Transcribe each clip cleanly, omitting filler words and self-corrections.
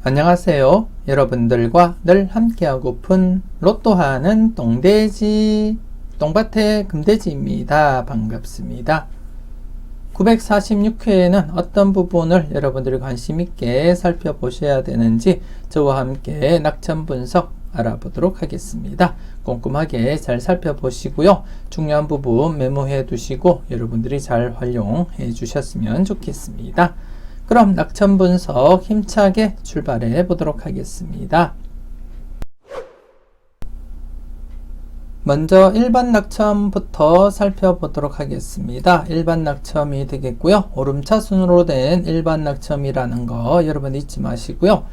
안녕하세요. 여러분들과 늘 함께하고픈 로또 하는 똥돼지, 똥밭의 금돼지입니다. 반갑습니다. 946회에는 어떤 부분을 여러분들이 관심 있게 살펴보셔야 되는지 저와 함께 낙점 분석 알아보도록 하겠습니다. 꼼꼼하게 잘 살펴보시고요. 중요한 부분 메모해 두시고 여러분들이 잘 활용해 주셨으면 좋겠습니다. 그럼 낙점 분석 힘차게 출발해 보도록 하겠습니다. 먼저 일반 낙점부터 살펴보도록 하겠습니다. 일반 낙점이 되겠고요. 오름차 순으로 된 일반 낙점이라는 거 여러분 잊지 마시고요.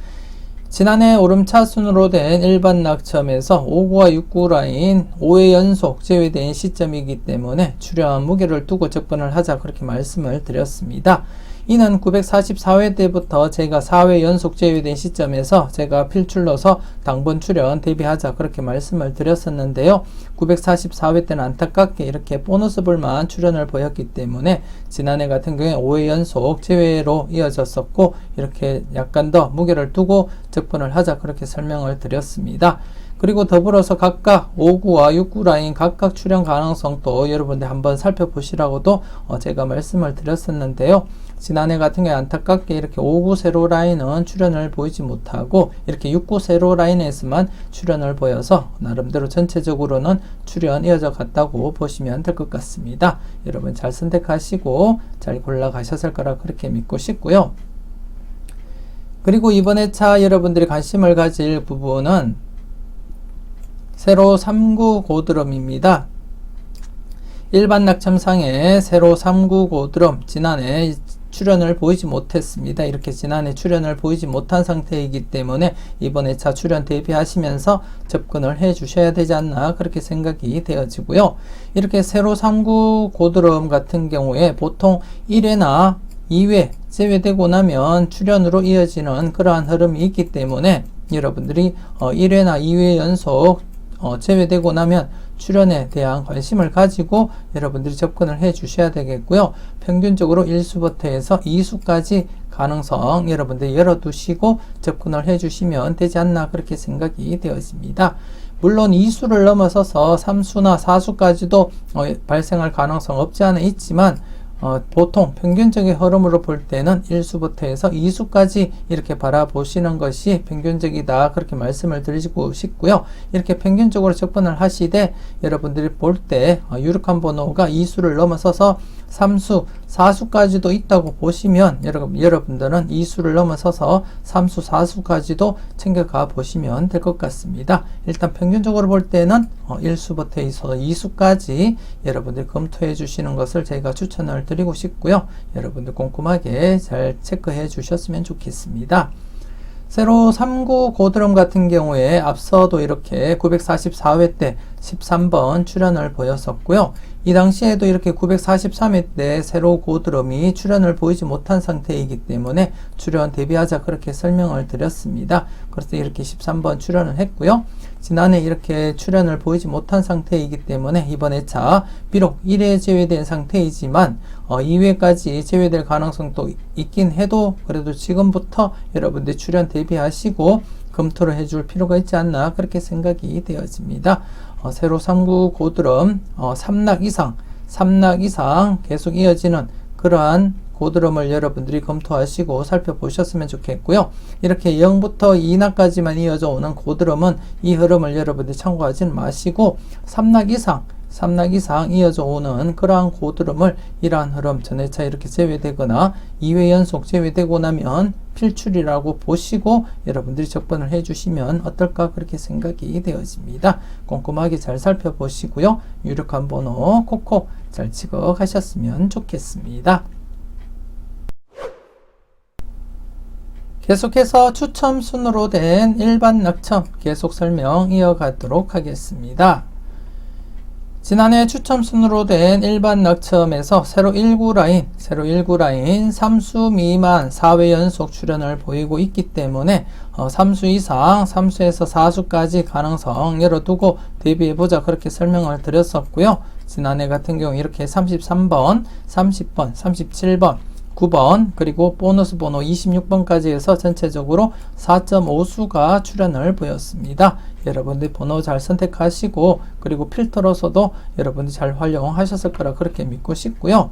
지난해 오름차 순으로 된 일반 낙점에서 5구와 6구 라인 5회 연속 제외된 시점이기 때문에 출현 무게를 두고 접근을 하자 그렇게 말씀을 드렸습니다. 이는 944회 때부터 제가 4회 연속 제외된 시점에서 제가 필출러서 당번 출현 대비하자 그렇게 말씀을 드렸었는데요. 944회 때는 안타깝게 이렇게 보너스 볼만 출현을 보였기 때문에 지난해 같은 경우에 5회 연속 제외로 이어졌었고 이렇게 약간 더 무게를 두고 접근을 하자 그렇게 설명을 드렸습니다. 그리고 더불어서 각각 5구와 6구 라인 각각 출현 가능성도 여러분들 한번 살펴보시라고도 제가 말씀을 드렸었는데요. 지난해 같은 경우에 안타깝게 이렇게 5구 세로 라인은 출현을 보이지 못하고 이렇게 6구 세로 라인에서만 출현을 보여서 나름대로 전체적으로는 출현 이어져 갔다고 보시면 될 것 같습니다. 여러분 잘 선택하시고 잘 골라가셨을 거라 그렇게 믿고 싶고요. 그리고 이번에 차 여러분들이 관심을 가질 부분은 세로 3구 고드럼입니다. 일반 낙점상에 세로 3구 고드럼 지난해 출현을 보이지 못했습니다. 이렇게 지난해 출현을 보이지 못한 상태이기 때문에 이번에 차 출현 대비하시면서 접근을 해 주셔야 되지 않나 그렇게 생각이 되어지고요. 이렇게 세로 3구 고드럼 같은 경우에 보통 1회나 2회 제외되고 나면 출현으로 이어지는 그러한 흐름이 있기 때문에 여러분들이 1회나 2회 연속 제외되고 나면 출현에 대한 관심을 가지고 여러분들이 접근을 해 주셔야 되겠고요. 평균적으로 1수부터 해서 2수까지 가능성 여러분들이 열어두시고 접근을 해 주시면 되지 않나 그렇게 생각이 되었습니다. 물론 2수를 넘어서서 3수나 4수까지도 발생할 가능성 없지 않아 있지만 보통 평균적인 흐름으로 볼 때는 1수부터 해서 2수까지 이렇게 바라보시는 것이 평균적이다 그렇게 말씀을 드리고 싶고요. 이렇게 평균적으로 접근을 하시되 여러분들이 볼 때 유력한 번호가 2수를 넘어서서 3수, 4수까지도 있다고 보시면 여러분들은 2수를 넘어서서 3수, 4수까지도 챙겨가 보시면 될 것 같습니다. 일단 평균적으로 볼 때는 1수부터 해서 2수까지 여러분들이 검토해 주시는 것을 제가 추천을 드리고 싶고요. 여러분들 꼼꼼하게 잘 체크해 주셨으면 좋겠습니다. 세로 3구 고드럼 같은 경우에 앞서도 이렇게 944회 때 13번 출현을 보였었고요. 이 당시에도 이렇게 943회 때 세로 고드럼이 출현을 보이지 못한 상태이기 때문에 출현 대비하자 그렇게 설명을 드렸습니다. 그래서 이렇게 13번 출현을 했고요. 지난해 이렇게 출현을 보이지 못한 상태이기 때문에 이번에 차 비록 1회 제외된 상태이지만 2회까지 제외될 가능성도 있긴 해도 그래도 지금부터 여러분들 출현 대비하시고 검토를 해줄 필요가 있지 않나 그렇게 생각이 되어집니다. 세로 3구 고드럼 3낙 이상 계속 이어지는 그러한 고드럼을 여러분들이 검토하시고 살펴보셨으면 좋겠고요. 이렇게 0부터 2낙까지만 이어져 오는 고드럼은 이 흐름을 여러분들이 참고하지는 마시고 3낙 이상 이어져 오는 그러한 고드럼을 이러한 흐름 전회차 이렇게 제외되거나 2회 연속 제외되고 나면 필출이라고 보시고 여러분들이 접근을 해 주시면 어떨까 그렇게 생각이 되어집니다. 꼼꼼하게 잘 살펴보시고요. 유력한 번호 콕콕 잘 찍어 가셨으면 좋겠습니다. 계속해서 추첨 순으로 된 일반 낙점 계속 설명 이어가도록 하겠습니다. 지난해 추첨 순으로 된 일반 낙점에서 세로 1구 라인 3수 미만 4회 연속 출현을 보이고 있기 때문에 3수 이상 3수에서 4수까지 가능성 열어두고 대비해보자 그렇게 설명을 드렸었고요. 지난해 같은 경우 이렇게 33번, 30번, 37번 9번 그리고 보너스 번호 26번까지 해서 전체적으로 4.5수가 출현을 보였습니다. 여러분들 번호 잘 선택하시고 그리고 필터로서도 여러분들이 잘 활용하셨을 거라 그렇게 믿고 싶고요.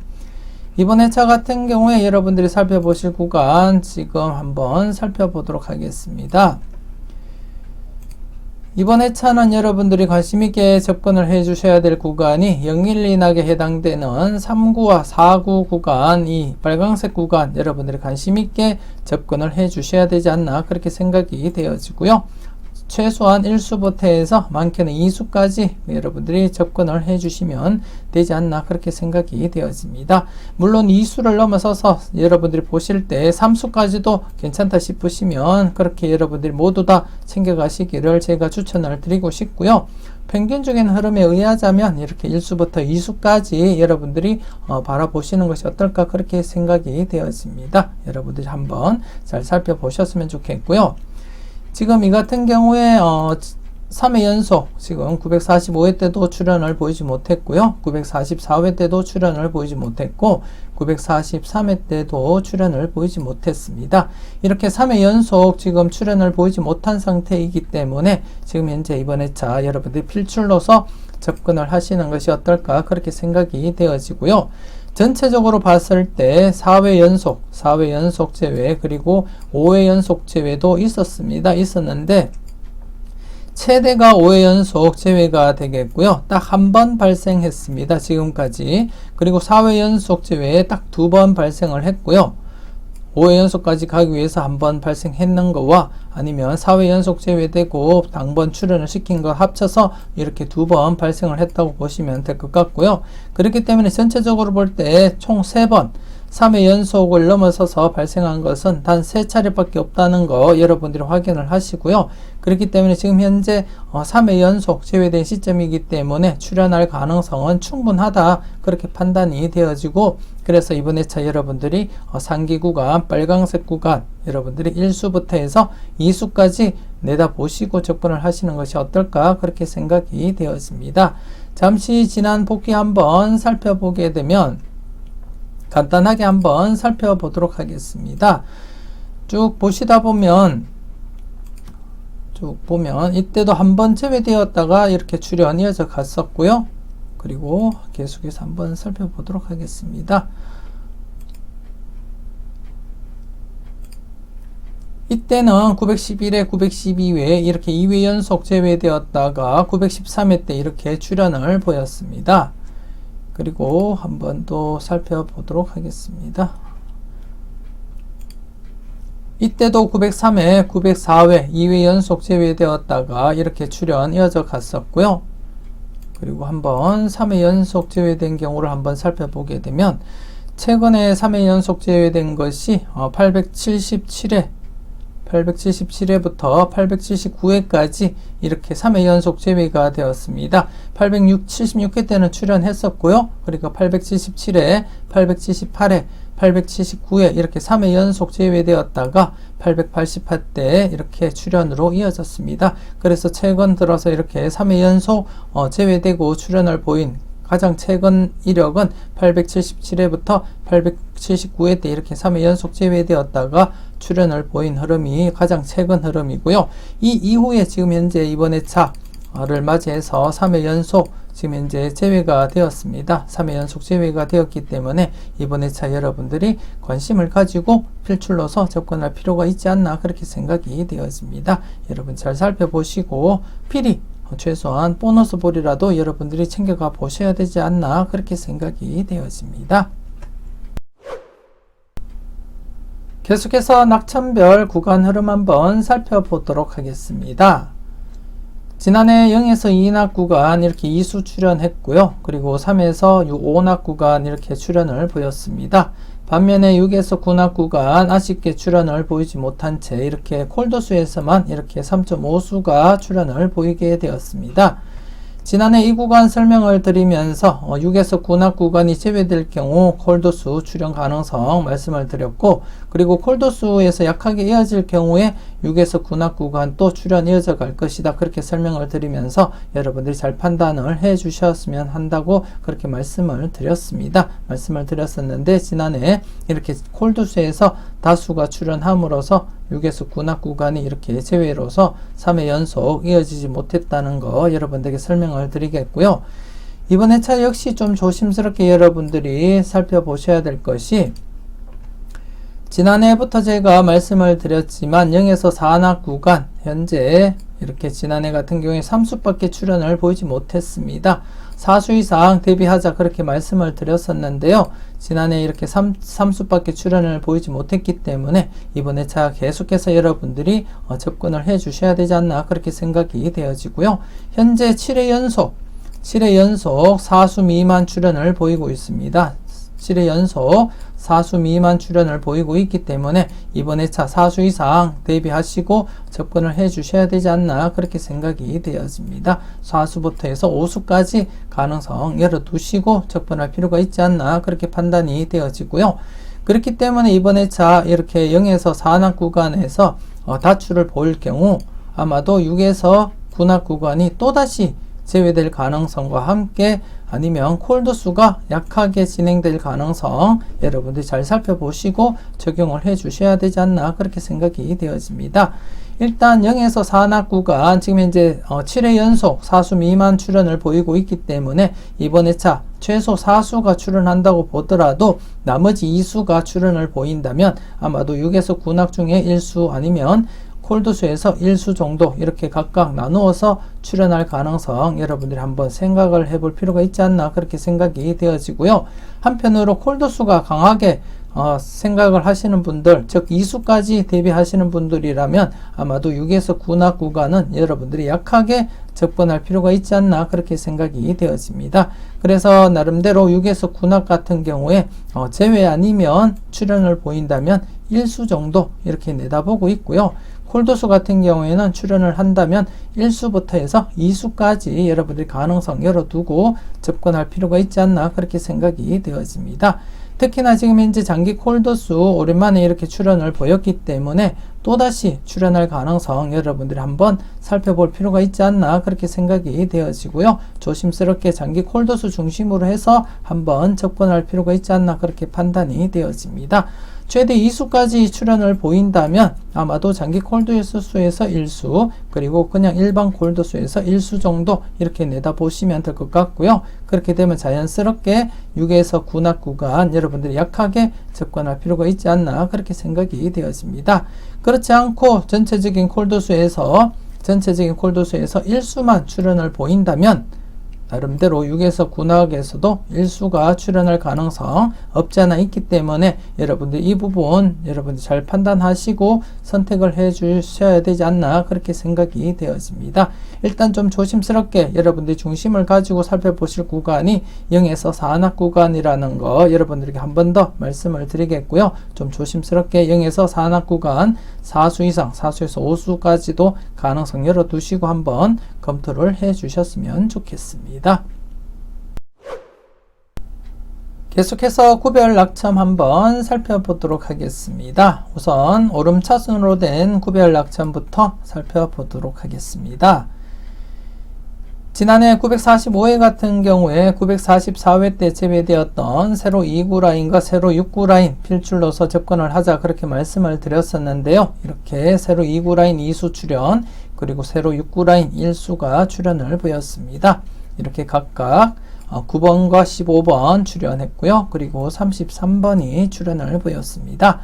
이번 회차 같은 경우에 여러분들이 살펴보실 구간 지금 한번 살펴보도록 하겠습니다. 이번 회차는 여러분들이 관심있게 접근을 해 주셔야 될 구간이 012낙에 해당되는 3구와 4구 구간, 이 빨강색 구간 여러분들이 관심있게 접근을 해 주셔야 되지 않나 그렇게 생각이 되어지고요. 최소한 1수부터 해서 많게는 2수까지 여러분들이 접근을 해 주시면 되지 않나 그렇게 생각이 되어집니다. 물론 2수를 넘어서서 여러분들이 보실 때 3수까지도 괜찮다 싶으시면 그렇게 여러분들이 모두 다 챙겨가시기를 제가 추천을 드리고 싶고요. 평균적인 흐름에 의하자면 이렇게 1수부터 2수까지 여러분들이 바라보시는 것이 어떨까 그렇게 생각이 되어집니다. 여러분들이 한번 잘 살펴보셨으면 좋겠고요. 지금 이 같은 경우에 3회 연속 지금 945회 때도 출현을 보이지 못했고요. 944회 때도 출현을 보이지 못했고 943회 때도 출현을 보이지 못했습니다. 이렇게 3회 연속 지금 출현을 보이지 못한 상태이기 때문에 지금 현재 이번 회차 여러분들이 필출로서 접근을 하시는 것이 어떨까 그렇게 생각이 되어지고요. 전체적으로 봤을 때 4회 연속 제외 그리고 5회 연속 제외도 있었는데 최대가 5회 연속 제외가 되겠고요. 딱 한 번 발생했습니다. 지금까지. 그리고 4회 연속 제외에 딱 2번 발생을 했고요. 5회 연속까지 가기 위해서 한 번 발생했는 거와 아니면 4회 연속 제외되고 당번 출현을 시킨 거 합쳐서 이렇게 2번 발생을 했다고 보시면 될 것 같고요. 그렇기 때문에 전체적으로 볼 때 총 3번 3회 연속을 넘어서서 발생한 것은 단 3차례밖에 없다는 거 여러분들이 확인을 하시고요. 그렇기 때문에 지금 현재 3회 연속 제외된 시점이기 때문에 출현할 가능성은 충분하다 그렇게 판단이 되어지고 그래서 이번 회차 여러분들이 상기 구간, 빨강색 구간 여러분들이 1수부터 해서 2수까지 내다보시고 접근을 하시는 것이 어떨까 그렇게 생각이 되었습니다. 잠시 지난 복귀 한번 살펴보게 되면 간단하게 한번 살펴보도록 하겠습니다. 쭉 보시다 보면 이때도 한번 제외되었다가 이렇게 출현 이어져 갔었고요. 그리고 계속해서 한번 살펴보도록 하겠습니다. 이때는 911회, 912회 이렇게 2회 연속 제외되었다가 913회 때 이렇게 출현을 보였습니다. 그리고 한번 또 살펴보도록 하겠습니다. 이때도 903회, 904회 2회 연속 제외되었다가 이렇게 출현 이어져 갔었고요. 그리고 한번 3회 연속 제외된 경우를 한번 살펴보게 되면 최근에 3회 연속 제외된 것이 877회부터 879회까지 이렇게 3회 연속 제외가 되었습니다. 876회 때는 출현했었고요. 그리고 877회, 878회, 879회 이렇게 3회 연속 제외되었다가 880회 때 이렇게 출현으로 이어졌습니다. 그래서 최근 들어서 이렇게 3회 연속 제외되고 출현을 보인 가장 최근 이력은 877회부터 879회 때 이렇게 3회 연속 제외되었다가 출현을 보인 흐름이 가장 최근 흐름이고요. 이 이후에 지금 현재 이번 회차를 맞이해서 3회 연속 지금 현재 제외가 되었습니다. 3회 연속 제외가 되었기 때문에 이번 회차 여러분들이 관심을 가지고 필출로서 접근할 필요가 있지 않나 그렇게 생각이 되어집니다. 여러분 잘 살펴보시고 필히 최소한 보너스 볼이라도 여러분들이 챙겨가 보셔야 되지 않나 그렇게 생각이 되어집니다. 계속해서 낙천별 구간 흐름 한번 살펴보도록 하겠습니다. 지난해 0에서 2낙 구간 이렇게 2수 출현했고요. 그리고 3에서 5낙 구간 이렇게 출현을 보였습니다. 반면에 6에서 9낙 구간 아쉽게 출현을 보이지 못한 채 이렇게 콜도수에서만 이렇게 3.5수가 출현을 보이게 되었습니다. 지난해 이 구간 설명을 드리면서 6에서 9납 구간이 제외될 경우 콜도수 출현 가능성 말씀을 드렸고, 그리고 콜도수에서 약하게 이어질 경우에 6에서 9납 구간 또 출현 이어져 갈 것이다, 그렇게 설명을 드리면서 여러분들이 잘 판단을 해 주셨으면 한다고 그렇게 말씀을 드렸었는데, 지난해 이렇게 콜도수에서 다수가 출현함으로써 6에서 9납 구간이 이렇게 제외로서 3회 연속 이어지지 못했다는 거 여러분들에게 설명을 드리겠고요. 이번 회차 역시 좀 조심스럽게 여러분들이 살펴보셔야 될 것이, 지난해부터 제가 말씀을 드렸지만 0에서 4납 구간 현재 이렇게 지난해 같은 경우에 3수밖에 출현을 보이지 못했습니다. 4수 이상 대비하자 그렇게 말씀을 드렸었는데요. 지난해 이렇게 3수밖에 출현을 보이지 못했기 때문에 이번 회차 계속해서 여러분들이 접근을 해 주셔야 되지 않나 그렇게 생각이 되어지고요. 현재 7회 연속 4수 미만 출현을 보이고 있습니다. 7회 연속 4수 미만 출현을 보이고 있기 때문에 이번 회차 4수 이상 대비하시고 접근을 해 주셔야 되지 않나 그렇게 생각이 되어집니다. 4수부터 해서 5수까지 가능성 열어두시고 접근할 필요가 있지 않나 그렇게 판단이 되어지고요. 그렇기 때문에 이번 회차 이렇게 0에서 4납 구간에서 다출을 보일 경우 아마도 6에서 9납 구간이 또다시 제외될 가능성과 함께 아니면 콜도수가 약하게 진행될 가능성 여러분들이 잘 살펴보시고 적용을 해 주셔야 되지 않나 그렇게 생각이 되어집니다. 일단 0에서 4납 구간 지금 현재 7회 연속 4수 미만 출현을 보이고 있기 때문에 이번 회차 최소 4수가 출현한다고 보더라도 나머지 2수가 출현을 보인다면 아마도 6에서 9납 중에 1수 아니면 콜도수에서 1수 정도 이렇게 각각 나누어서 출현할 가능성 여러분들이 한번 생각을 해볼 필요가 있지 않나 그렇게 생각이 되어지고요. 한편으로 콜도수가 강하게 생각을 하시는 분들, 즉 2수까지 대비하시는 분들이라면 아마도 6에서 9납 구간은 여러분들이 약하게 접근할 필요가 있지 않나 그렇게 생각이 되어집니다. 그래서 나름대로 6에서 9납 같은 경우에 제외 아니면 출현을 보인다면 1수 정도 이렇게 내다보고 있고요. 콜도수 같은 경우에는 출현을 한다면 1수부터 해서 2수까지 여러분들이 가능성 열어두고 접근할 필요가 있지 않나 그렇게 생각이 되어집니다. 특히나 지금 현재 장기 콜도수 오랜만에 이렇게 출현을 보였기 때문에 또다시 출현할 가능성 여러분들이 한번 살펴볼 필요가 있지 않나 그렇게 생각이 되어지고요. 조심스럽게 장기 콜도수 중심으로 해서 한번 접근할 필요가 있지 않나 그렇게 판단이 되어집니다. 최대 2수까지 출현을 보인다면 아마도 장기 콜도수에서 1수 그리고 그냥 일반 콜도수에서 1수 정도 이렇게 내다보시면 될 것 같고요. 그렇게 되면 자연스럽게 6에서 9납 구간 여러분들이 약하게 접근할 필요가 있지 않나 그렇게 생각이 되어집니다. 그렇지 않고 전체적인 콜도수에서 1수만 출현을 보인다면 나름대로 6에서 9납에서도 1수가 출현할 가능성 없지 않아 있기 때문에 여러분들 이 부분 여러분들 잘 판단하시고 선택을 해 주셔야 되지 않나 그렇게 생각이 되어집니다. 일단 좀 조심스럽게 여러분들이 중심을 가지고 살펴보실 구간이 0에서 4납 구간이라는 거 여러분들에게 한 번 더 말씀을 드리겠고요. 좀 조심스럽게 0에서 4납 구간 4수 이상 4수에서 5수까지도 가능성 열어두시고 한번 검토를 해 주셨으면 좋겠습니다. 계속해서 구별 낙첨 한번 살펴보도록 하겠습니다. 우선 오름차순으로 된 구별 낙첨부터 살펴보도록 하겠습니다. 지난해 945회 같은 경우에 944회 때 제외되었던 세로 2구 라인과 세로 6구 라인 필출로서 접근을 하자 그렇게 말씀을 드렸었는데요. 이렇게 세로 2구 라인 2수 출현 그리고 세로 6구 라인 1수가 출현을 보였습니다. 이렇게 각각 9번과 15번 출현했고요. 그리고 33번이 출현을 보였습니다.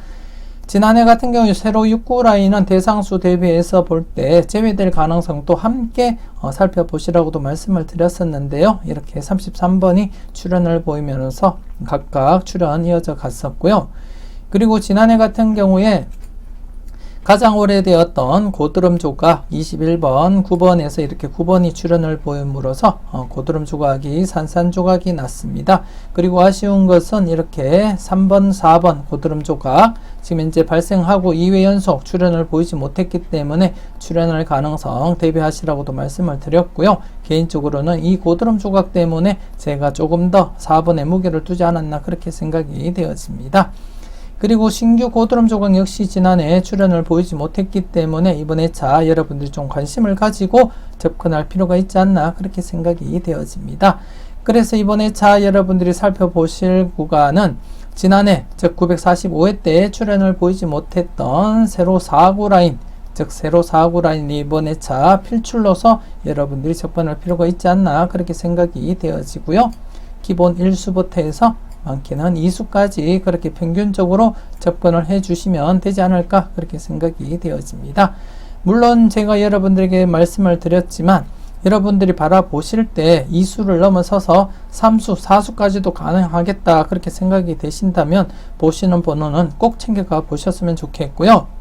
지난해 같은 경우 세로 6구 라인은 대상수 대비해서 볼 때 제외될 가능성도 함께 살펴보시라고도 말씀을 드렸었는데요. 이렇게 33번이 출현을 보이면서 각각 출현 이어져 갔었고요. 그리고 지난해 같은 경우에 가장 오래되었던 고드름 조각 21번, 9번에서 이렇게 9번이 출현을 보임으로써 고드름 조각이 산산조각이 났습니다. 그리고 아쉬운 것은 이렇게 3번, 4번 고드름 조각 지금 현재 발생하고 2회 연속 출현을 보이지 못했기 때문에 출현할 가능성 대비하시라고도 말씀을 드렸고요. 개인적으로는 이 고드름 조각 때문에 제가 조금 더 4번에 무게를 두지 않았나 그렇게 생각이 되었습니다. 그리고 신규 고드름 조각 역시 지난해 출현을 보이지 못했기 때문에 이번 회차 여러분들이 좀 관심을 가지고 접근할 필요가 있지 않나 그렇게 생각이 되어집니다. 그래서 이번 회차 여러분들이 살펴보실 구간은 지난해 즉 945회 때 출현을 보이지 못했던 세로 4구 라인, 즉 세로 4구 라인이 이번 회차 필출로서 여러분들이 접근할 필요가 있지 않나 그렇게 생각이 되어지고요. 기본 1수부터 해서 많게는 2수까지 그렇게 평균적으로 접근을 해 주시면 되지 않을까 그렇게 생각이 되어집니다. 물론 제가 여러분들에게 말씀을 드렸지만 여러분들이 바라보실 때 2수를 넘어서서 3수, 4수까지도 가능하겠다 그렇게 생각이 되신다면 보시는 번호는 꼭 챙겨가 보셨으면 좋겠고요.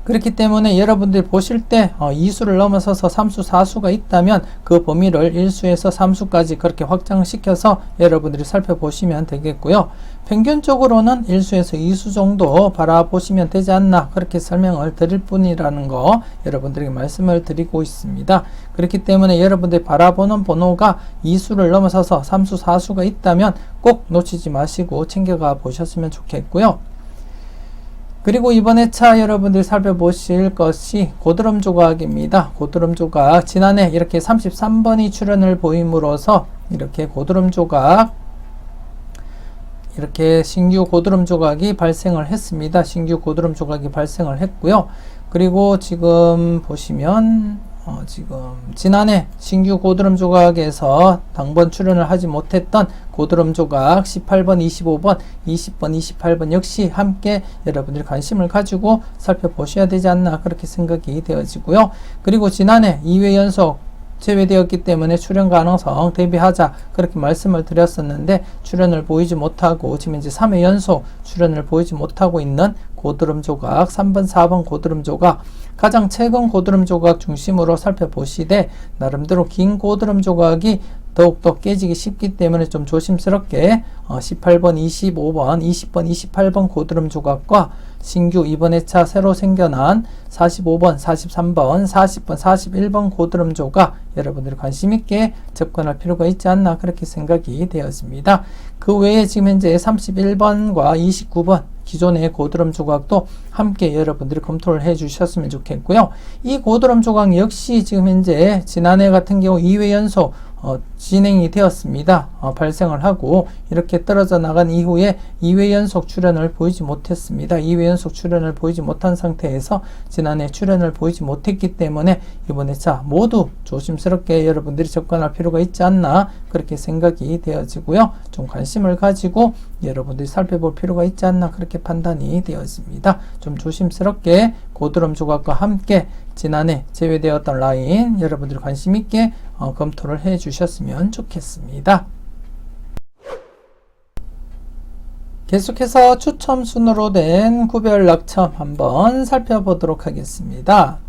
그렇기 때문에 여러분들이 보실 때 2수를 넘어서서 3수, 4수가 있다면 그 범위를 1수에서 3수까지 그렇게 확장시켜서 여러분들이 살펴보시면 되겠고요. 평균적으로는 1수에서 2수 정도 바라보시면 되지 않나 그렇게 설명을 드릴 뿐이라는 거 여러분들에게 말씀을 드리고 있습니다. 그렇기 때문에 여러분들이 바라보는 번호가 2수를 넘어서서 3수, 4수가 있다면 꼭 놓치지 마시고 챙겨가 보셨으면 좋겠고요. 그리고 이번 회차 여러분들이 살펴보실 것이 고드름 조각입니다. 고드름 조각 지난해 이렇게 33번이 출현을 보임으로써 이렇게 고드름 조각 이렇게 신규 고드름 조각이 발생을 했습니다. 신규 고드름 조각이 발생을 했고요. 그리고 지금 보시면 지금 지난해 신규 고드름 조각에서 당번 출현을 하지 못했던 고드름 조각 18번, 25번, 20번, 28번 역시 함께 여러분들이 관심을 가지고 살펴보셔야 되지 않나 그렇게 생각이 되어지고요. 그리고 지난해 2회 연속 제외되었기 때문에 출현 가능성 대비하자 그렇게 말씀을 드렸었는데 출현을 보이지 못하고 지금 이제 3회 연속 출현을 보이지 못하고 있는 고드름 조각 3번, 4번 고드름 조각 가장 최근 고드름 조각 중심으로 살펴보시되 나름대로 긴 고드름 조각이 더욱더 깨지기 쉽기 때문에 좀 조심스럽게 18번, 25번, 20번, 28번 고드름 조각과 신규 이번 회차 새로 생겨난 45번, 43번, 40번, 41번 고드름 조각 여러분들이 관심 있게 접근할 필요가 있지 않나 그렇게 생각이 되었습니다. 그 외에 지금 현재 31번과 29번 기존의 고드름 조각도 함께 여러분들이 검토를 해 주셨으면 좋겠고요. 이 고드름 조각 역시 지금 현재 지난해 같은 경우 2회 연속 진행이 되었습니다. 발생을 하고 이렇게 떨어져 나간 이후에 2회 연속 출현을 보이지 못했습니다. 2회 연속 출현을 보이지 못한 상태에서 지난해 출현을 보이지 못했기 때문에 이번 회차 모두 조심스럽게 여러분들이 접근할 필요가 있지 않나 그렇게 생각이 되어지고요. 좀 관심을 가지고 여러분들이 살펴볼 필요가 있지 않나 그렇게 판단이 되어집니다. 좀 조심스럽게 고드름 조각과 함께 지난해 제외되었던 라인 여러분들이 관심 있게 검토를 해 주셨으면 좋겠습니다. 계속해서 추첨 순으로 된 구별 낙첨 한번 살펴보도록 하겠습니다.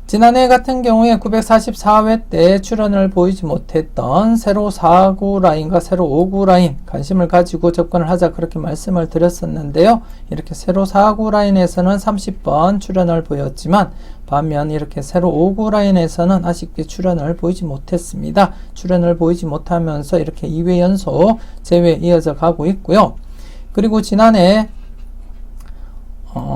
지난해 같은 경우에 944회 때 출현을 보이지 못했던 세로 4구 라인과 세로 5구 라인 관심을 가지고 접근을 하자 그렇게 말씀을 드렸었는데요. 이렇게 세로 4구 라인에서는 30번 출현을 보였지만 반면 이렇게 세로 5구 라인에서는 아쉽게 출현을 보이지 못했습니다. 출현을 보이지 못하면서 이렇게 2회 연속 제외 이어져 가고 있고요. 그리고 지난해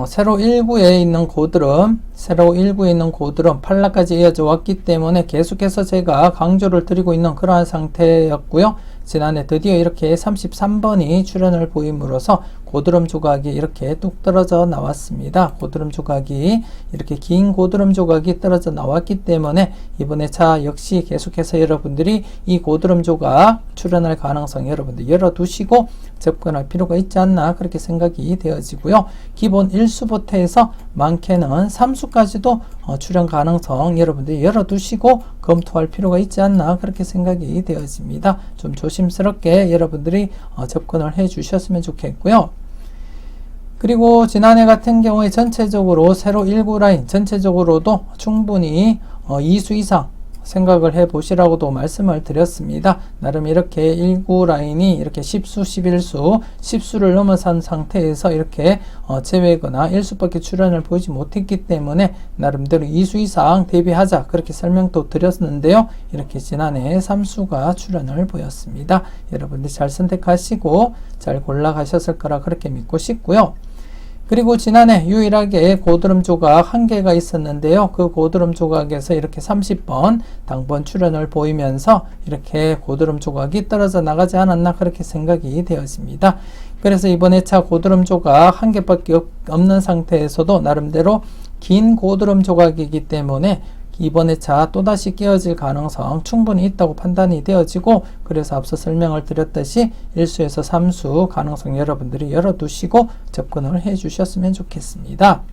세로 1구에 있는 고드름, 세로 1구에 있는 고드름 팔라까지 이어져 왔기 때문에 계속해서 제가 강조를 드리고 있는 그러한 상태였고요. 지난해 드디어 이렇게 33번이 출현을 보임으로써 고드름 조각이 이렇게 뚝 떨어져 나왔습니다. 고드름 조각이 이렇게 긴 고드름 조각이 떨어져 나왔기 때문에 이번 회차 역시 계속해서 여러분들이 이 고드름 조각 출현할 가능성 여러분들 열어두시고 접근할 필요가 있지 않나 그렇게 생각이 되어지고요. 기본 1수부터 해서 많게는 3수까지도 출현 가능성 여러분들이 열어두시고 검토할 필요가 있지 않나 그렇게 생각이 되어집니다. 좀 조심스럽게 여러분들이 접근을 해 주셨으면 좋겠고요. 그리고 지난해 같은 경우에 전체적으로 세로 1구 라인 전체적으로도 충분히 2수 이상 생각을 해 보시라고도 말씀을 드렸습니다. 나름 이렇게 1구 라인이 이렇게 10수, 11수, 10수를 넘어선 상태에서 이렇게 제외거나 1수밖에 출현을 보이지 못했기 때문에 나름대로 2수 이상 대비하자 그렇게 설명도 드렸는데요. 이렇게 지난해 3수가 출현을 보였습니다. 여러분들 잘 선택하시고 잘 골라가셨을 거라 그렇게 믿고 싶고요. 그리고 지난해 유일하게 고드름 조각 1개가 있었는데요. 그 고드름 조각에서 이렇게 30번 당번 출현을 보이면서 이렇게 고드름 조각이 떨어져 나가지 않았나 그렇게 생각이 되어집니다. 그래서 이번 회차 고드름 조각 1개밖에 없는 상태에서도 나름대로 긴 고드름 조각이기 때문에 이번 회차 또다시 깨어질 가능성 충분히 있다고 판단이 되어지고, 그래서 앞서 설명을 드렸듯이 1수에서 3수 가능성 여러분들이 열어두시고 접근을 해 주셨으면 좋겠습니다.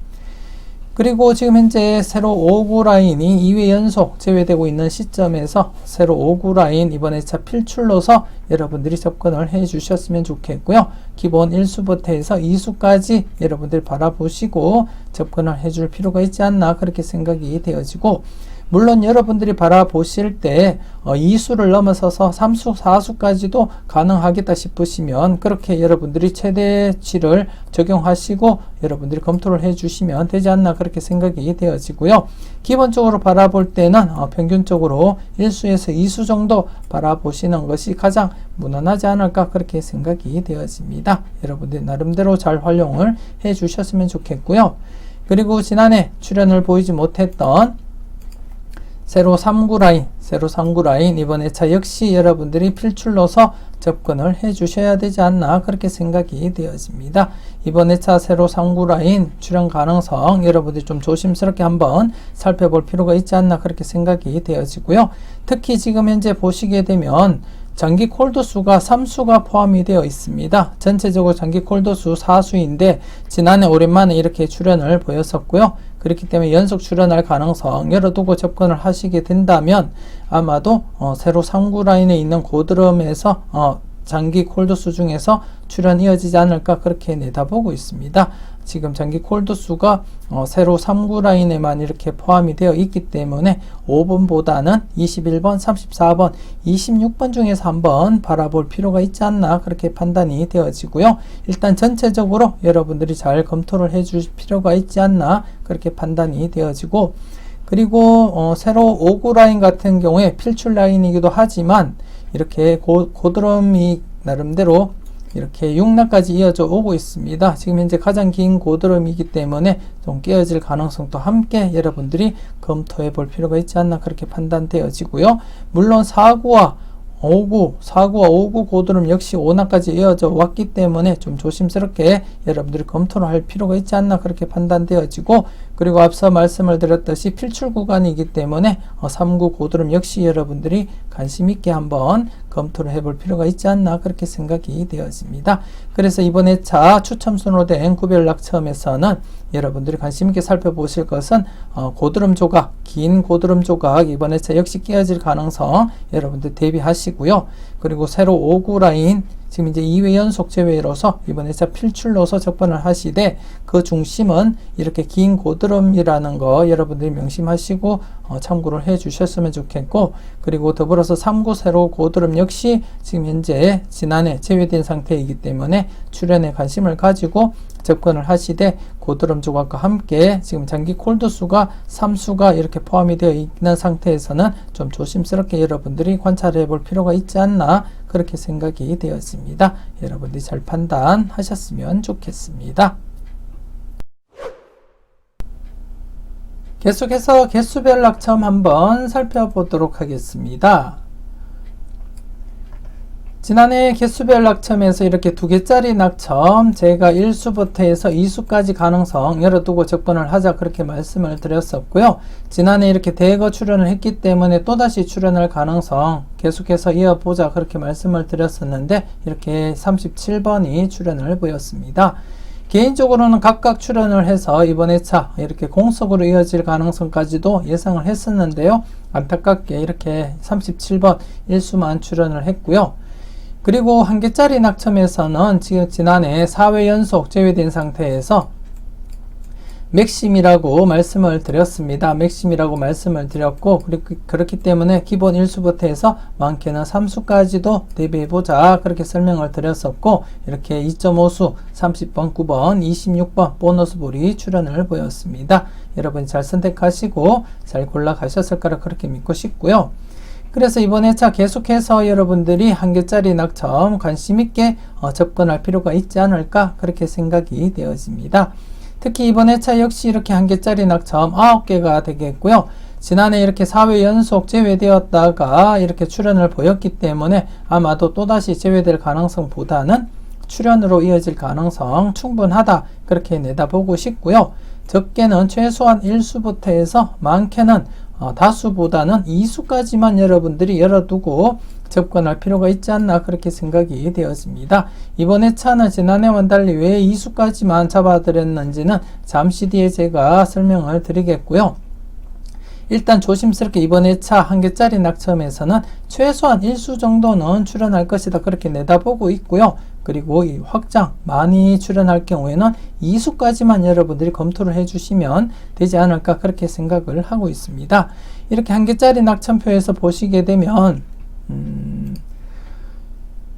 그리고 지금 현재 세로 5구 라인이 2회 연속 제외되고 있는 시점에서 세로 5구 라인 이번 회차 필출로서 여러분들이 접근을 해 주셨으면 좋겠고요. 기본 1수부터 해서 2수까지 여러분들이 바라보시고 접근을 해 줄 필요가 있지 않나 그렇게 생각이 되어지고, 물론 여러분들이 바라보실 때 2수를 넘어서서 3수, 4수까지도 가능하겠다 싶으시면 그렇게 여러분들이 최대치를 적용하시고 여러분들이 검토를 해주시면 되지 않나 그렇게 생각이 되어지고요. 기본적으로 바라볼 때는 평균적으로 1수에서 2수 정도 바라보시는 것이 가장 무난하지 않을까 그렇게 생각이 되어집니다. 여러분들 나름대로 잘 활용을 해주셨으면 좋겠고요. 그리고 지난해 출연을 보이지 못했던 세로 3구 라인, 세로 3구 라인 이번 회차 역시 여러분들이 필출로서 접근을 해 주셔야 되지 않나 그렇게 생각이 되어집니다. 이번 회차 세로 3구 라인 출현 가능성 여러분들이 좀 조심스럽게 한번 살펴볼 필요가 있지 않나 그렇게 생각이 되어지고요. 특히 지금 현재 보시게 되면 전기 콜드수가 3수가 포함이 되어 있습니다. 전체적으로 전기 콜드수 4수인데 지난해 오랜만에 이렇게 출현을 보였었고요. 그렇기 때문에 연속 출현할 가능성 열어두고 접근을 하시게 된다면 아마도 세로 3구 라인에 있는 고드름에서 장기 콜드수 중에서 출현 이어지지 않을까 그렇게 내다보고 있습니다. 지금 장기 콜드수가 세로 3구 라인에만 이렇게 포함이 되어 있기 때문에 5번보다는 21번, 34번, 26번 중에서 한번 바라볼 필요가 있지 않나 그렇게 판단이 되어지고요. 일단 전체적으로 여러분들이 잘 검토를 해 주실 필요가 있지 않나 그렇게 판단이 되어지고, 그리고 세로 5구 라인 같은 경우에 필출 라인이기도 하지만 이렇게 고드름이 나름대로 이렇게 6라까지 이어져 오고 있습니다. 지금 현재 가장 긴 고드름이기 때문에 좀 깨어질 가능성도 함께 여러분들이 검토해 볼 필요가 있지 않나 그렇게 판단되어지고요. 물론 4구와 5구 고드름 역시 5라까지 이어져 왔기 때문에 좀 조심스럽게 여러분들이 검토를 할 필요가 있지 않나 그렇게 판단되어지고, 그리고 앞서 말씀을 드렸듯이 필출 구간이기 때문에 3구 고드름 역시 여러분들이 관심 있게 한번 검토를 해볼 필요가 있지 않나 그렇게 생각이 되어집니다. 그래서 이번 회차 추첨 순으로된 구별 낙첨에서는 여러분들이 관심 있게 살펴보실 것은 고드름 조각, 긴 고드름 조각 이번 회차 역시 깨어질 가능성 여러분들 대비하시고요. 그리고 세로 5구 라인 지금 이제 2회 연속 제외로서 이번 회차 필출로서 접근을 하시되 그 중심은 이렇게 긴 고드름이라는 거 여러분들이 명심하시고 참고를 해 주셨으면 좋겠고, 그리고 더불어서 3구 세로 고드름 역시 지금 현재 지난해 제외된 상태이기 때문에 출현에 관심을 가지고 접근을 하시되 고드름 조각과 함께 지금 장기 콜드수가 3수가 이렇게 포함이 되어 있는 상태에서는 좀 조심스럽게 여러분들이 관찰해 볼 필요가 있지 않나 그렇게 생각이 되었습니다. 여러분들이 잘 판단하셨으면 좋겠습니다. 계속해서 개수별 낙첨 한번 살펴보도록 하겠습니다. 지난해 개수별 낙첨에서 이렇게 2개짜리 낙첨 제가 1수부터 해서 2수까지 가능성 열어두고 접근을 하자 그렇게 말씀을 드렸었고요. 지난해 이렇게 대거 출연을 했기 때문에 또다시 출연할 가능성 계속해서 이어보자 그렇게 말씀을 드렸었는데 이렇게 37번이 출연을 보였습니다. 개인적으로는 각각 출연을 해서 이번 회차 이렇게 공석으로 이어질 가능성까지도 예상을 했었는데요. 안타깝게 이렇게 37번 1수만 출연을 했고요. 그리고 한 개짜리 낙첨에서는 지금 지난해 4회 연속 제외된 상태에서 맥심이라고 말씀을 드렸습니다. 맥심이라고 말씀을 드렸고, 그렇기 때문에 기본 1수부터 해서 많게는 3수까지도 대비해보자 그렇게 설명을 드렸었고, 이렇게 2.5수 30번, 9번, 26번 보너스 볼이 출현을 보였습니다. 여러분 잘 선택하시고 잘 골라 가셨을 거라 그렇게 믿고 싶고요. 그래서 이번 회차 계속해서 여러분들이 한 개짜리 낙첨 관심 있게 접근할 필요가 있지 않을까 그렇게 생각이 되어집니다. 특히 이번 회차 역시 이렇게 한 개짜리 낙첨 9개가 되겠고요. 지난해 이렇게 4회 연속 제외되었다가 이렇게 출현을 보였기 때문에 아마도 또다시 제외될 가능성보다는 출현으로 이어질 가능성 충분하다 그렇게 내다보고 싶고요. 적게는 최소한 1수부터 해서 많게는 다수보다는 2수까지만 여러분들이 열어두고 접근할 필요가 있지 않나 그렇게 생각이 되어집니다. 이번 회차는 지난해와는 달리 왜 2수까지만 잡아드렸는지는 잠시 뒤에 제가 설명을 드리겠고요. 일단 조심스럽게 이번 회차 한 개짜리 낙첨에서는 최소한 1수 정도는 출현할 것이다 그렇게 내다보고 있고요. 그리고 이 확장 많이 출현할 경우에는 2수까지만 여러분들이 검토를 해주시면 되지 않을까 그렇게 생각을 하고 있습니다. 이렇게 한 개짜리 낙첨표에서 보시게 되면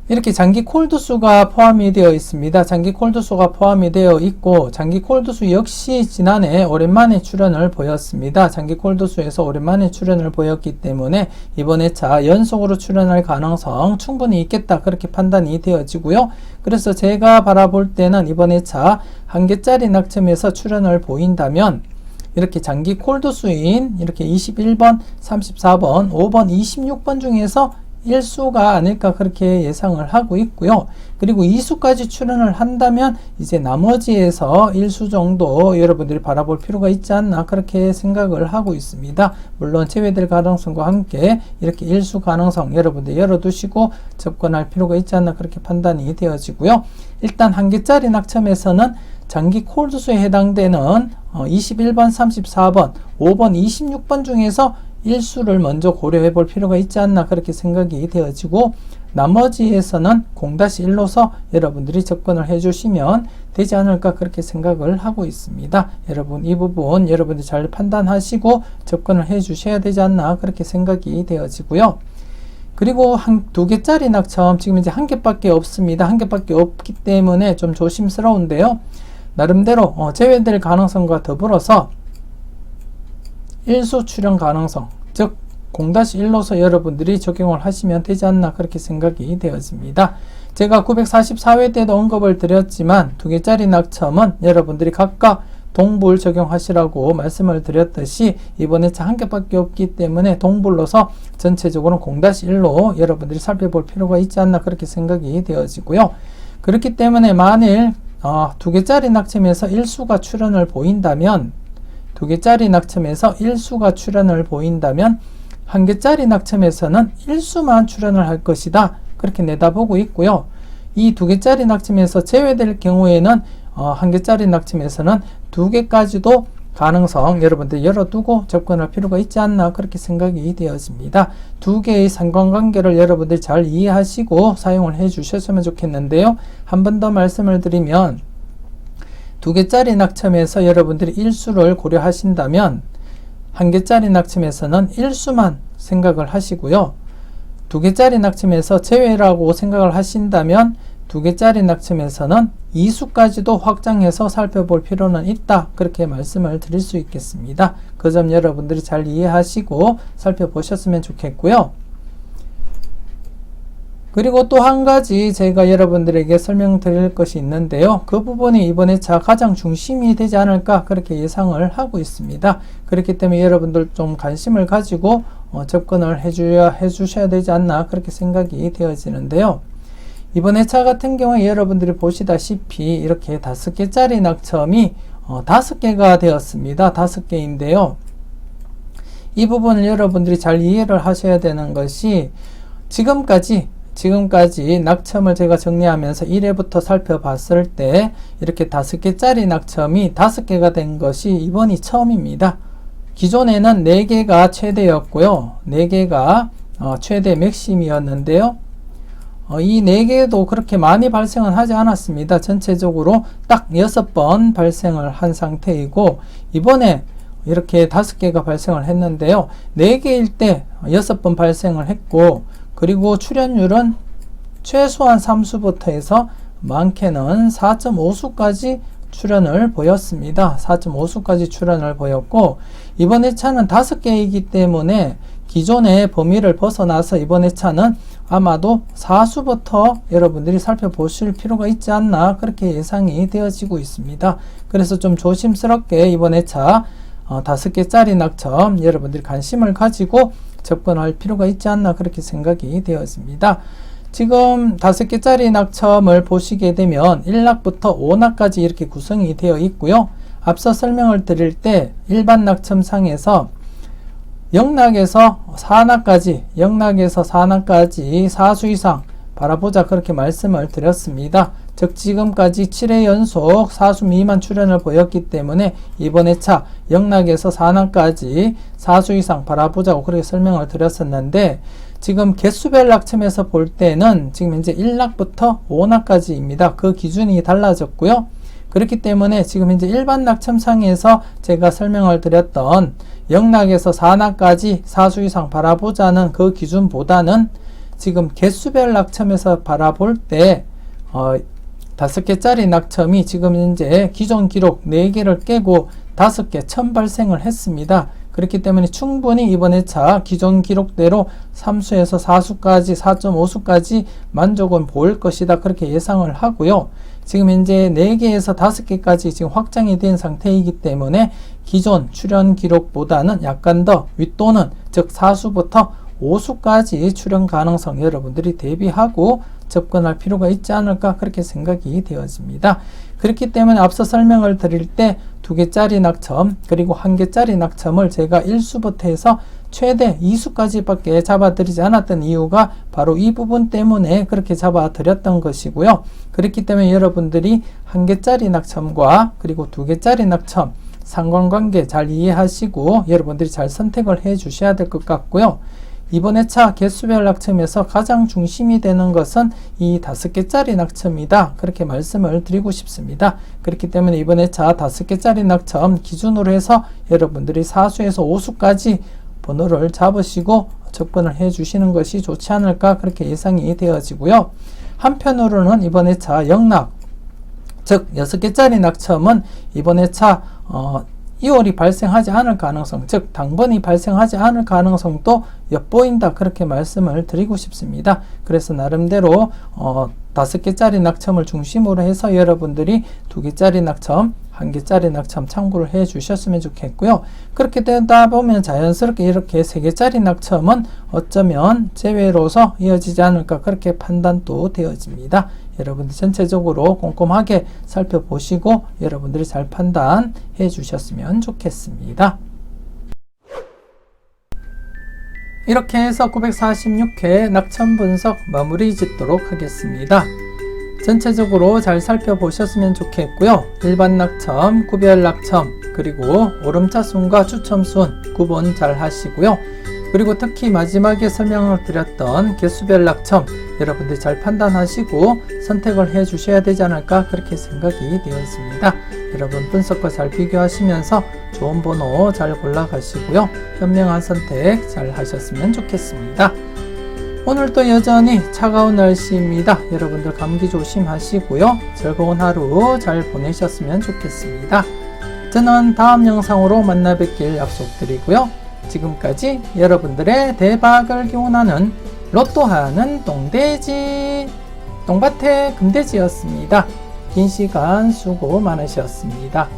이렇게 장기 콜드수가 포함이 되어 있습니다. 장기 콜드수가 포함이 되어 있고, 장기 콜드수 역시 지난해 오랜만에 출현을 보였습니다. 장기 콜드수에서 오랜만에 출현을 보였기 때문에 이번 회차 연속으로 출현할 가능성 충분히 있겠다 그렇게 판단이 되어지고요. 그래서 제가 바라볼 때는 이번 회차 한 개짜리 낙첨에서 출현을 보인다면 이렇게 장기 콜드수인 이렇게 21번, 34번, 5번, 26번 중에서 1수가 아닐까 그렇게 예상을 하고 있고요. 그리고 2수까지 출현을 한다면 이제 나머지에서 1수 정도 여러분들이 바라볼 필요가 있지 않나 그렇게 생각을 하고 있습니다. 물론 제외될 가능성과 함께 이렇게 1수 가능성 여러분들 열어두시고 접근할 필요가 있지 않나 그렇게 판단이 되어지고요. 일단 한 개짜리 낙첨에서는 장기 콜드수에 해당되는 21번, 34번, 5번, 26번 중에서 1수를 먼저 고려해 볼 필요가 있지 않나 그렇게 생각이 되어지고, 나머지에서는 0-1로서 여러분들이 접근을 해 주시면 되지 않을까 그렇게 생각을 하고 있습니다. 여러분 이 부분 여러분들이 잘 판단하시고 접근을 해 주셔야 되지 않나 그렇게 생각이 되어지고요. 그리고 두 개짜리 낙첨 지금 이제 한 개밖에 없습니다. 한 개밖에 없기 때문에 좀 조심스러운데요. 나름대로 제외될 가능성과 더불어서 1수 출현 가능성, 즉 0-1로서 여러분들이 적용을 하시면 되지 않나 그렇게 생각이 되어집니다. 제가 944회 때도 언급을 드렸지만 두 개짜리 낙첨은 여러분들이 각각 동불 적용하시라고 말씀을 드렸듯이 이번 회차 한 개밖에 없기 때문에 동불로서 전체적으로 0-1로 여러분들이 살펴볼 필요가 있지 않나 그렇게 생각이 되어지고요. 그렇기 때문에 만일 두 개짜리 낙첨에서 1수가 출현을 보인다면, 두 개짜리 낙첨에서 1수가 출현을 보인다면 한 개짜리 낙첨에서는 1수만 출현을 할 것이다 그렇게 내다보고 있고요. 이 두 개짜리 낙첨에서 제외될 경우에는 한 개짜리 낙첨에서는 두 개까지도 가능성 여러분들 열어두고 접근할 필요가 있지 않나 그렇게 생각이 되어집니다. 두 개의 상관관계를 여러분들 잘 이해하시고 사용을 해 주셨으면 좋겠는데요. 한 번 더 말씀을 드리면, 두 개짜리 낙첨에서 여러분들이 1수를 고려하신다면 한 개짜리 낙첨에서는 1수만 생각을 하시고요. 두 개짜리 낙첨에서 제외라고 생각을 하신다면 두 개짜리 낙첨에서는 2수까지도 확장해서 살펴볼 필요는 있다 그렇게 말씀을 드릴 수 있겠습니다. 그 점 여러분들이 잘 이해하시고 살펴보셨으면 좋겠고요. 그리고 또 한 가지 제가 여러분들에게 설명드릴 것이 있는데요. 그 부분이 이번 회차 가장 중심이 되지 않을까 그렇게 예상을 하고 있습니다. 그렇기 때문에 여러분들 좀 관심을 가지고 접근을 해주셔야 되지 않나 그렇게 생각이 되어지는데요. 이번 회차 같은 경우에 여러분들이 보시다시피 이렇게 5개짜리 낙첨이 5개가 되었습니다. 5개인데요. 이 부분을 여러분들이 잘 이해를 하셔야 되는 것이, 지금까지 낙첨을 제가 정리하면서 1회부터 살펴봤을 때 이렇게 5개짜리 낙첨이 5개가 된 것이 이번이 처음입니다. 기존에는 4개가 최대였고요. 4개가 최대 맥심이었는데요. 이 4개도 그렇게 많이 발생은 하지 않았습니다. 전체적으로 딱 6번 발생을 한 상태이고, 이번에 이렇게 5개가 발생을 했는데요. 4개일 때 6번 발생을 했고, 그리고 출현율은 최소한 3수부터 해서 많게는 4.5수까지 출현을 보였습니다. 4.5수까지 출현을 보였고, 이번 회차는 5개이기 때문에 기존의 범위를 벗어나서 이번 회차는 아마도 4수부터 여러분들이 살펴보실 필요가 있지 않나, 그렇게 예상이 되어지고 있습니다. 그래서 좀 조심스럽게 이번 회차 5개짜리 낙첨 여러분들이 관심을 가지고 접근할 필요가 있지 않나, 그렇게 생각이 되었습니다. 지금 5개짜리 낙첨을 보시게 되면 1낙부터 5낙까지 이렇게 구성이 되어 있고요. 앞서 설명을 드릴 때 일반 낙첨상에서 0낙에서 4낙까지 4수 이상 바라보자, 그렇게 말씀을 드렸습니다. 즉 지금까지 7회 연속 4수 미만 출현을 보였기 때문에 이번 회차 0낙에서 4낙까지 4수 이상 바라보자고 그렇게 설명을 드렸었는데, 지금 개수별 낙첨에서 볼 때는 지금 이제 1낙부터 5낙까지입니다. 그 기준이 달라졌고요. 그렇기 때문에 지금 이제 일반 낙첨상에서 제가 설명을 드렸던 0낙에서 4낙까지 4수 이상 바라보자는 그 기준보다는 지금 개수별 낙첨에서 바라볼 때 5개짜리 낙첨이 지금 이제 기존 기록 4개를 깨고 5개 처음 발생을 했습니다. 그렇기 때문에 충분히 이번 회차 기존 기록대로 3수에서 4수까지 4.5수까지 만족은 보일 것이다, 그렇게 예상을 하고요. 지금 현재 4개에서 5개까지 지금 확장이 된 상태이기 때문에 기존 출현 기록보다는 약간 더 윗도는, 즉 4수부터 5수까지 출현 가능성 여러분들이 대비하고 접근할 필요가 있지 않을까, 그렇게 생각이 되어집니다. 그렇기 때문에 앞서 설명을 드릴 때 2개짜리 낙첨 그리고 1개짜리 낙첨을 제가 1수부터 해서 최대 2수까지 밖에 잡아드리지 않았던 이유가 바로 이 부분 때문에 그렇게 잡아드렸던 것이고요. 그렇기 때문에 여러분들이 1개짜리 낙첨과 그리고 2개짜리 낙첨 상관관계 잘 이해하시고 여러분들이 잘 선택을 해 주셔야 될 것 같고요. 이번 회차 개수별 낙첨에서 가장 중심이 되는 것은 이 5개짜리 낙첨이다, 그렇게 말씀을 드리고 싶습니다. 그렇기 때문에 이번 회차 5개짜리 낙첨 기준으로 해서 여러분들이 4수에서 5수까지 번호를 잡으시고 접근을 해 주시는 것이 좋지 않을까, 그렇게 예상이 되어지고요. 한편으로는 이번 회차 0낙, 즉 6개짜리 낙첨은 이번 회차 2월이 발생하지 않을 가능성, 즉 당번이 발생하지 않을 가능성도 엿보인다, 그렇게 말씀을 드리고 싶습니다. 그래서 나름대로 5개짜리 낙첨을 중심으로 해서 여러분들이 2개짜리 낙첨, 1개짜리 낙첨 참고를 해 주셨으면 좋겠고요. 그렇게 되다 보면 자연스럽게 이렇게 3개짜리 낙첨은 어쩌면 제외로서 이어지지 않을까, 그렇게 판단도 되어집니다. 여러분들 전체적으로 꼼꼼하게 살펴보시고 여러분들이 잘 판단해 주셨으면 좋겠습니다. 이렇게 해서 946회 낙첨 분석 마무리 짓도록 하겠습니다. 전체적으로 잘 살펴보셨으면 좋겠고요. 일반 낙첨, 구별 낙첨, 그리고 오름차순과 추첨순 구분 잘 하시고요. 그리고 특히 마지막에 설명을 드렸던 개수별 낙첨 여러분들 잘 판단하시고 선택을 해 주셔야 되지 않을까, 그렇게 생각이 되었습니다. 여러분 분석과 잘 비교하시면서 좋은 번호 잘 골라가시고요. 현명한 선택 잘 하셨으면 좋겠습니다. 오늘도 여전히 차가운 날씨입니다. 여러분들 감기 조심하시고요. 즐거운 하루 잘 보내셨으면 좋겠습니다. 저는 다음 영상으로 만나 뵙길 약속드리고요. 지금까지 여러분들의 대박을 기원하는 로또하는 똥돼지 똥밭의 금돼지였습니다. 긴 시간 수고 많으셨습니다.